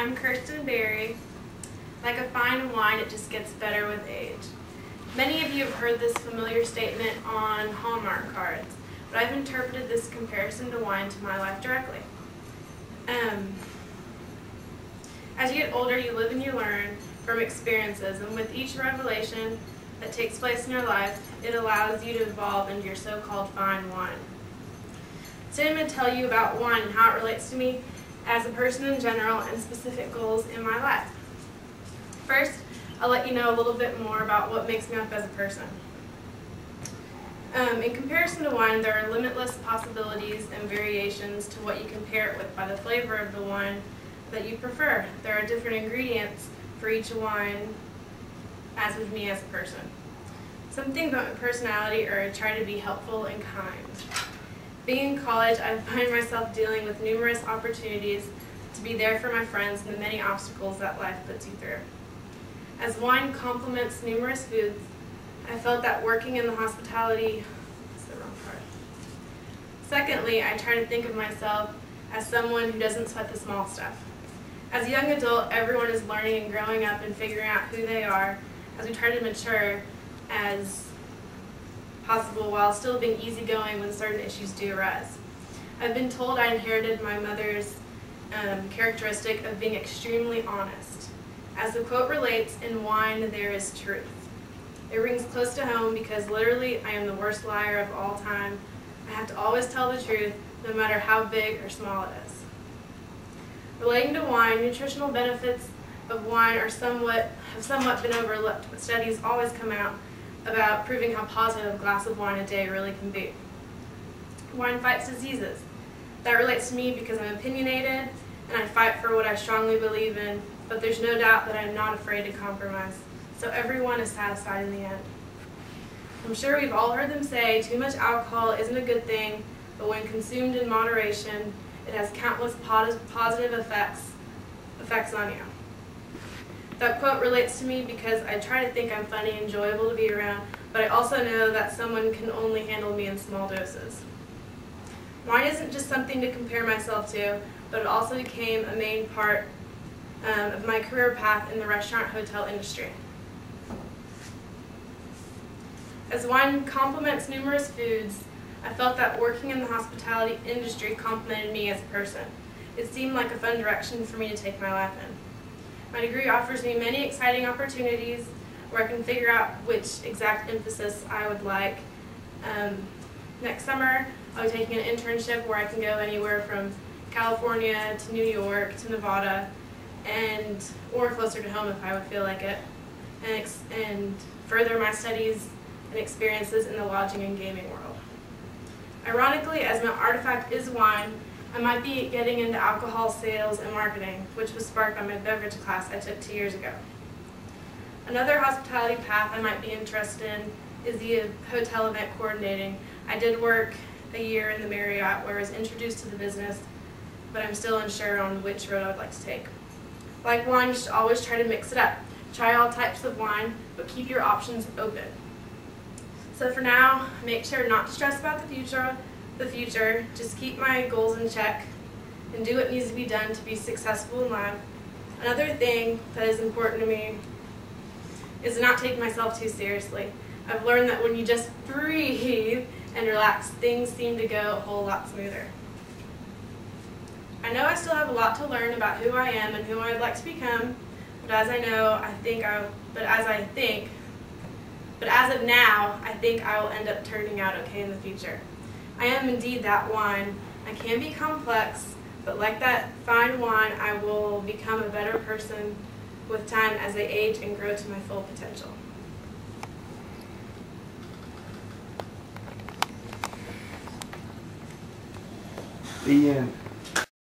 I'm Kirsten. Like a fine wine, it just gets better with age. Many of you have heard this familiar statement on Hallmark cards, but I've interpreted this comparison to wine to my life directly. As you get older, you live and you learn from experiences, and with each revelation that takes place in your life, it allows you to evolve into your so-called fine wine. Today I'm going to tell you about wine and how it relates to me as a person in general and specific goals in my life. First, I'll let you know a little bit more about what makes me up as a person. In comparison to wine, there are limitless possibilities and variations to what you can pair it with by the flavor of the wine that you prefer. There are different ingredients for each wine, as with me as a person. Something about my personality are I try to be helpful and kind. Being in college, I find myself dealing with numerous opportunities to be there for my friends and the many obstacles that life puts you through. As wine complements numerous foods, I felt that working in the hospitality is the wrong part. Secondly, I try to think of myself as someone who doesn't sweat the small stuff. As a young adult, everyone is learning and growing up and figuring out who they are as we try to mature as possible while still being easygoing when certain issues do arise. I've been told I inherited my mother's characteristic of being extremely honest. As the quote relates, in wine there is truth. It rings close to home because literally I am the worst liar of all time. I have to always tell the truth, no matter how big or small it is. Relating to wine, nutritional benefits of wine have somewhat been overlooked, but studies always come out about proving how positive a glass of wine a day really can be. Wine fights diseases. That relates to me because I'm opinionated and I fight for what I strongly believe in, but there's no doubt that I'm not afraid to compromise, so everyone is satisfied in the end. I'm sure we've all heard them say too much alcohol isn't a good thing, but when consumed in moderation, it has countless positive effects on you. That quote relates to me because I try to think I'm funny and enjoyable to be around, but I also know that someone can only handle me in small doses. Wine isn't just something to compare myself to, but it also became a main part of my career path in the restaurant hotel industry. As wine complements numerous foods, I felt that working in the hospitality industry complemented me as a person. It seemed like a fun direction for me to take my life in. My degree offers me many exciting opportunities where I can figure out which exact emphasis I would like. Next summer, I'll be taking an internship where I can go anywhere from California to New York to Nevada, or closer to home if I would feel like it, and further my studies and experiences in the lodging and gaming world. Ironically, as my artifact is wine, I might be getting into alcohol sales and marketing, which was sparked by my beverage class I took 2 years ago. Another hospitality path I might be interested in is the hotel event coordinating. I did work a year in the Marriott where I was introduced to the business, but I'm still unsure on which road I would like to take. Like wine, you should always try to mix it up. Try all types of wine, but keep your options open. So for now, make sure not to stress about the future. Just keep my goals in check and do what needs to be done to be successful in life. Another thing that is important to me is to not take myself too seriously. I've learned that when you just breathe and relax, things seem to go a whole lot smoother. I know I still have a lot to learn about who I am and who I'd like to become, but as of now, I think I will end up turning out okay in the future. I am indeed that wine. I can be complex, but like that fine wine, I will become a better person with time as I age and grow to my full potential. The end.